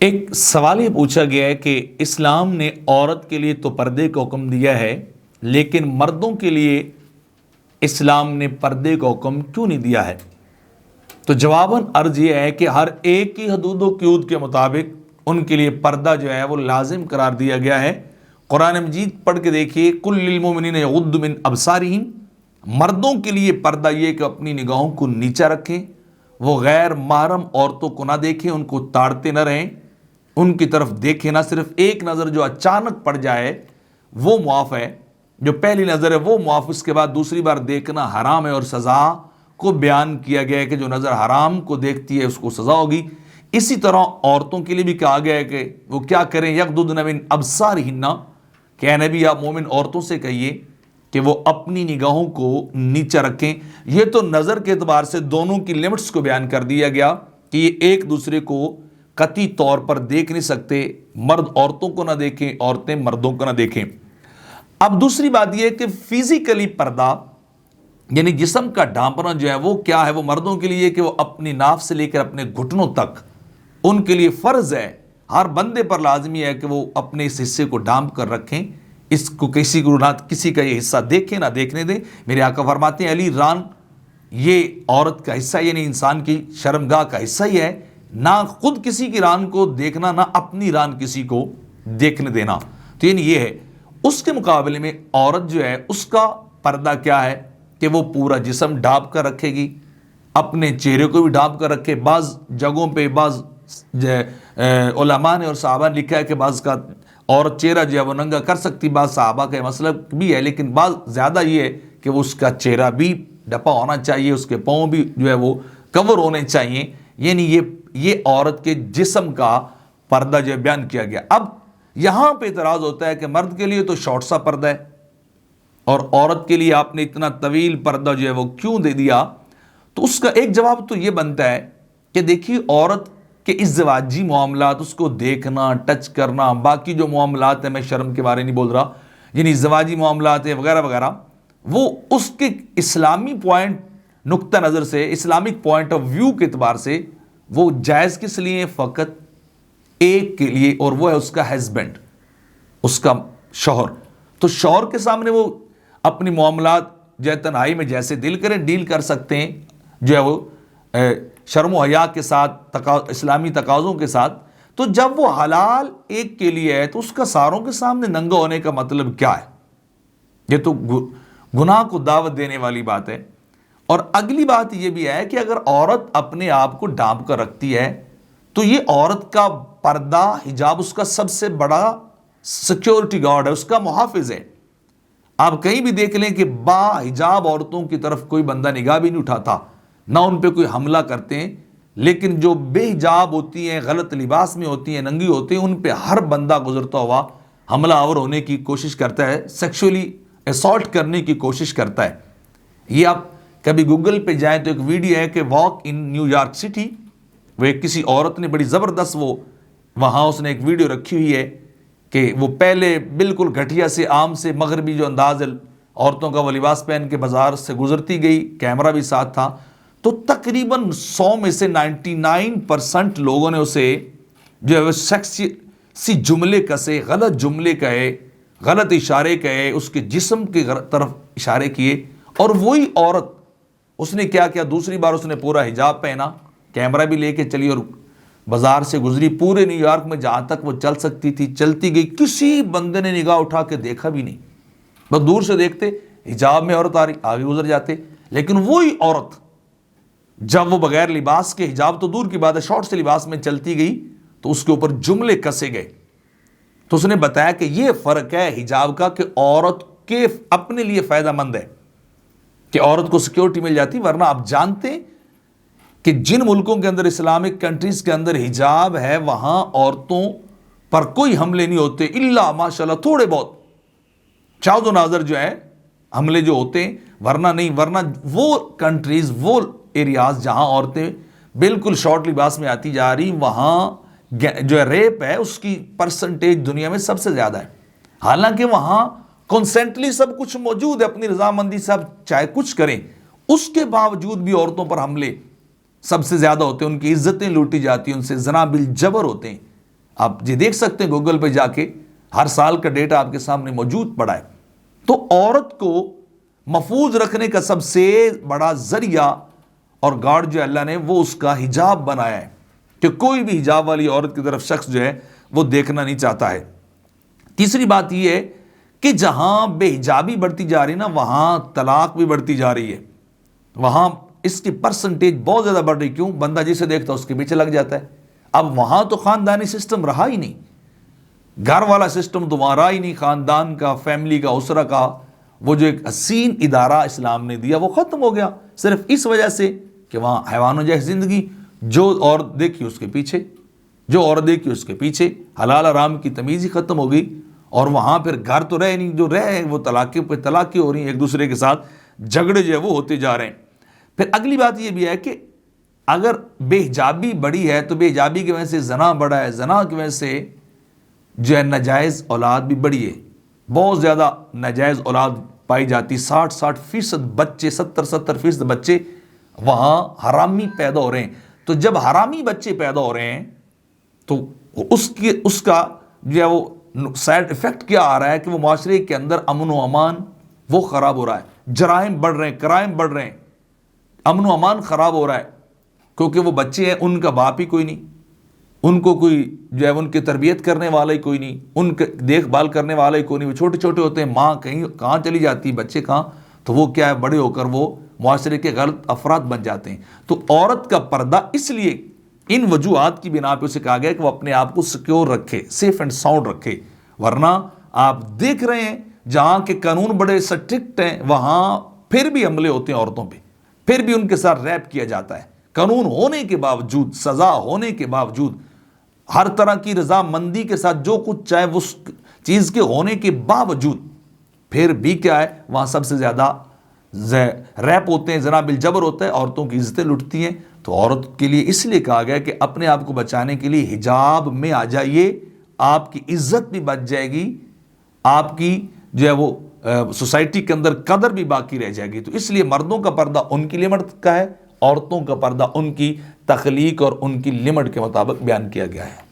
ایک سوال یہ پوچھا گیا ہے کہ اسلام نے عورت کے لیے تو پردے کا حکم دیا ہے لیکن مردوں کے لیے اسلام نے پردے کا حکم کیوں نہیں دیا ہے؟ تو جواباً عرض یہ ہے کہ ہر ایک کی حدود و قیود کے مطابق ان کے لیے پردہ جو ہے وہ لازم قرار دیا گیا ہے۔ قرآن مجید پڑھ کے دیکھیے، قُل لِّلْمُؤْمِنِينَ يَغُضُّوا مِنْ أَبْصَارِهِمْ، مردوں کے لیے پردہ یہ کہ اپنی نگاہوں کو نیچا رکھیں، وہ غیر محرم عورتوں کو نہ دیکھیں، ان کو تاڑتے نہ رہیں، ان کی طرف دیکھیں نہ، صرف ایک نظر جو اچانک پڑ جائے وہ معاف ہے، جو پہلی نظر ہے وہ معاف، اس کے بعد دوسری بار دیکھنا حرام ہے، اور سزا کو بیان کیا گیا ہے کہ جو نظر حرام کو دیکھتی ہے اس کو سزا ہوگی۔ اسی طرح عورتوں کے لیے بھی کہا گیا ہے کہ وہ کیا کریں، یغضضن من ابصارہن، کہ اے نبی آپ مومن عورتوں سے کہیے کہ وہ اپنی نگاہوں کو نیچا رکھیں۔ یہ تو نظر کے اعتبار سے دونوں کی لمٹس کو بیان کر دیا گیا کہ یہ ایک دوسرے کو قطعی طور پر دیکھ نہیں سکتے، مرد عورتوں کو نہ دیکھیں، عورتیں مردوں کو نہ دیکھیں۔ اب دوسری بات یہ ہے کہ فزیکلی پردہ یعنی جسم کا ڈھانپنا جو ہے وہ کیا ہے، وہ مردوں کے لیے کہ وہ اپنی ناف سے لے کر اپنے گھٹنوں تک ان کے لیے فرض ہے، ہر بندے پر لازمی ہے کہ وہ اپنے اس حصے کو ڈھانپ کر رکھیں، اس کو کسی کو نہ کسی کا یہ حصہ دیکھیں نہ دیکھنے دیں۔ میرے آقا فرماتے ہیں علی ران یہ عورت کا حصہ یعنی انسان کی شرمگاہ کا حصہ ہی ہے، نہ خود کسی کی ران کو دیکھنا نہ اپنی ران کسی کو دیکھنے دینا، تو یعنی یہ ہے۔ اس کے مقابلے میں عورت جو ہے اس کا پردہ کیا ہے کہ وہ پورا جسم ڈھانپ کر رکھے گی، اپنے چہرے کو بھی ڈھانپ کر رکھے۔ بعض جگہوں پہ بعض علماء نے اور صحابہ نے لکھا ہے کہ بعض کا عورت چہرہ جو ہے وہ ننگا کر سکتی، بعض صحابہ کا مسئلہ بھی ہے، لیکن بعض زیادہ یہ ہے کہ وہ اس کا چہرہ بھی ڈھپا ہونا چاہیے، اس کے پاؤں بھی جو ہے وہ کور ہونے چاہیے، یعنی یہ عورت کے جسم کا پردہ جو ہے بیان کیا گیا۔ اب یہاں پہ اعتراض ہوتا ہے کہ مرد کے لیے تو شارٹ سا پردہ ہے اور عورت کے لیے آپ نے اتنا طویل پردہ جو ہے وہ کیوں دے دیا؟ تو اس کا ایک جواب تو یہ بنتا ہے کہ دیکھیے عورت کے ازدواجی معاملات، اس کو دیکھنا، ٹچ کرنا، باقی جو معاملات ہیں، میں شرم کے بارے نہیں بول رہا، یعنی ازدواجی معاملات ہیں وغیرہ وغیرہ، وہ اس کے اسلامی نقطہ نظر سے، اسلامک پوائنٹ آف ویو کے اعتبار سے وہ جائز کس لیے؟ فقط ایک کے لیے، اور وہ ہے اس کا ہسبینڈ، اس کا شوہر۔ تو شوہر کے سامنے وہ اپنی معاملات جو ہے تنہائی میں جیسے دل کریں ڈیل کر سکتے ہیں، جو ہے وہ شرم و حیا کے ساتھ، اسلامی تقاضوں کے ساتھ۔ تو جب وہ حلال ایک کے لیے ہے تو اس کا ساروں کے سامنے ننگا ہونے کا مطلب کیا ہے؟ یہ تو گناہ کو دعوت دینے والی بات ہے۔ اور اگلی بات یہ بھی ہے کہ اگر عورت اپنے آپ کو ڈھانپ کر رکھتی ہے تو یہ عورت کا پردہ حجاب اس کا سب سے بڑا سیکیورٹی گارڈ ہے، اس کا محافظ ہے۔ آپ کہیں بھی دیکھ لیں کہ با حجاب عورتوں کی طرف کوئی بندہ نگاہ بھی نہیں اٹھاتا، نہ ان پہ کوئی حملہ کرتے ہیں، لیکن جو بے حجاب ہوتی ہیں، غلط لباس میں ہوتی ہیں، ننگی ہوتی ہیں، ان پہ ہر بندہ گزرتا ہوا حملہ آور ہونے کی کوشش کرتا ہے، سیکشولی اسالٹ کرنے کی کوشش کرتا ہے۔ یہ آپ کبھی گوگل پہ جائیں تو ایک ویڈیو ہے کہ walk in new York city, وہ ایک کسی عورت نے بڑی زبردست وہاں اس نے ایک ویڈیو رکھی ہوئی ہے کہ وہ پہلے بالکل گھٹیا سے عام سے مغربی جو انداز ہے عورتوں کا وہ لباس پہن کے بازار سے گزرتی گئی، کیمرہ بھی ساتھ تھا، تو تقریباً 100 میں سے 99% لوگوں نے اسے جو ہے وہ سیکسی جملے کسے، غلط جملے کہے، غلط اشارے کہے، اس کے جسم کی طرف اشارے کیے، اور وہی عورت اس نے کیا کیا، دوسری بار اس نے پورا حجاب پہنا، کیمرہ بھی لے کے چلی اور بازار سے گزری، پورے نیو یارک میں جہاں تک وہ چل سکتی تھی چلتی گئی، کسی بندے نے نگاہ اٹھا کے دیکھا بھی نہیں، بس دور سے دیکھتے حجاب میں عورت آ رہی آگے گزر جاتے۔ لیکن وہی عورت جب وہ بغیر لباس کے، حجاب تو دور کی بات ہے، شارٹ سے لباس میں چلتی گئی تو اس کے اوپر جملے کسے گئے۔ تو اس نے بتایا کہ یہ فرق ہے حجاب کا کہ عورت کے اپنے لیے فائدہ مند ہے کہ عورت کو سیکیورٹی مل جاتی، ورنہ آپ جانتے کہ جن ملکوں کے اندر، اسلامک کنٹریز کے اندر حجاب ہے، وہاں عورتوں پر کوئی حملے نہیں ہوتے، الا ماشاءاللہ تھوڑے بہت شاذ و نادر جو ہے حملے جو ہوتے ہیں، ورنہ نہیں۔ ورنہ وہ کنٹریز، وہ ایریاز جہاں عورتیں بالکل شارٹ لباس میں آتی جا رہی، وہاں جو ہے ریپ ہے اس کی پرسنٹیج دنیا میں سب سے زیادہ ہے، حالانکہ وہاں کنسنٹلی سب کچھ موجود ہے، اپنی رضامندی سب چاہے کچھ کریں، اس کے باوجود بھی عورتوں پر حملے سب سے زیادہ ہوتے ہیں، ان کی عزتیں لوٹی جاتی ہیں، ان سے زنا بالجبر ہوتے ہیں۔ آپ یہ دیکھ سکتے ہیں گوگل پہ جا کے، ہر سال کا ڈیٹا آپ کے سامنے موجود پڑا ہے۔ تو عورت کو محفوظ رکھنے کا سب سے بڑا ذریعہ اور گارڈ جو اللہ نے وہ اس کا حجاب بنایا ہے، کہ کوئی بھی حجاب والی عورت کی طرف شخص جو ہے وہ دیکھنا نہیں چاہتا ہے۔ تیسری بات یہ ہے کہ جہاں بے حجابی بڑھتی جا رہی ہے نا، وہاں طلاق بھی بڑھتی جا رہی ہے، وہاں اس کی پرسنٹیج بہت زیادہ بڑھ رہی۔ کیوں؟ بندہ جسے دیکھتا ہے اس کے پیچھے لگ جاتا ہے۔ اب وہاں تو خاندانی سسٹم رہا ہی نہیں، گھر والا سسٹم تو وہاں رہا ہی نہیں، خاندان کا، فیملی کا، اسرہ کا وہ جو ایک حسین ادارہ اسلام نے دیا وہ ختم ہو گیا، صرف اس وجہ سے کہ وہاں حیوانوں جیسی زندگی، جو عورت دیکھی اس کے پیچھے، جو عورت دیکھی اس کے پیچھے، حلال حرام کی تمیز ہی ختم ہو گئی۔ اور وہاں پھر گھر تو رہے نہیں، جو رہے وہ طلاقیں پہ طلاقیں ہو رہی ہیں، ایک دوسرے کے ساتھ جھگڑے جو ہے وہ ہوتے جا رہے ہیں۔ پھر اگلی بات یہ بھی ہے کہ اگر بے حجابی بڑی ہے تو بے حجابی کی وجہ سے زنا بڑھا ہے، زنا کی وجہ سے جو ہے ناجائز اولاد بھی بڑھی ہے، بہت زیادہ ناجائز اولاد پائی جاتی، 60% بچے، 70% بچے وہاں حرامی پیدا ہو رہے ہیں۔ تو جب حرامی بچے پیدا ہو رہے ہیں تو اس کا جو ہے وہ سائڈ ایفیکٹ کیا آ رہا ہے کہ وہ معاشرے کے اندر امن و امان وہ خراب ہو رہا ہے، جرائم بڑھ رہے ہیں، کرائم بڑھ رہے ہیں، امن و امان خراب ہو رہا ہے، کیونکہ وہ بچے ہیں، ان کا باپ ہی کوئی نہیں، ان کو کوئی جو ہے ان کی تربیت کرنے والا ہی کوئی نہیں، ان کے دیکھ بھال کرنے والا ہی کوئی نہیں، وہ چھوٹے چھوٹے ہوتے ہیں، ماں کہاں چلی جاتی ہے، بچے کہاں، تو وہ کیا ہے، بڑے ہو کر وہ معاشرے کے غلط افراد بن جاتے ہیں۔ تو عورت کا پردہ اس لیے ان وجوہات کی بنا پہ اسے کہا گیا کہ وہ اپنے آپ کو سیکیور رکھے، سیف اینڈ ساؤنڈ رکھے، ورنہ آپ دیکھ رہے ہیں جہاں کے قانون بڑے سٹرکٹ ہیں وہاں پھر بھی حملے ہوتے ہیں عورتوں پہ، پھر بھی ان کے ساتھ ریپ کیا جاتا ہے، قانون ہونے کے باوجود، سزا ہونے کے باوجود، ہر طرح کی رضامندی کے ساتھ جو کچھ چاہے اس چیز کے ہونے کے باوجود پھر بھی کیا ہے، وہاں سب سے زیادہ ریپ ہوتے ہیں، زنا بالجبر ہوتا ہے، عورتوں کی عزتیں لٹتی ہیں۔ تو عورت کے لیے اس لیے کہا گیا کہ اپنے آپ کو بچانے کے لیے حجاب میں آ جائیے، آپ کی عزت بھی بچ جائے گی، آپ کی جو ہے وہ سوسائٹی کے اندر قدر بھی باقی رہ جائے گی۔ تو اس لیے مردوں کا پردہ ان کی لمٹ کا ہے، عورتوں کا پردہ ان کی تخلیق اور ان کی لمٹ کے مطابق بیان کیا گیا ہے۔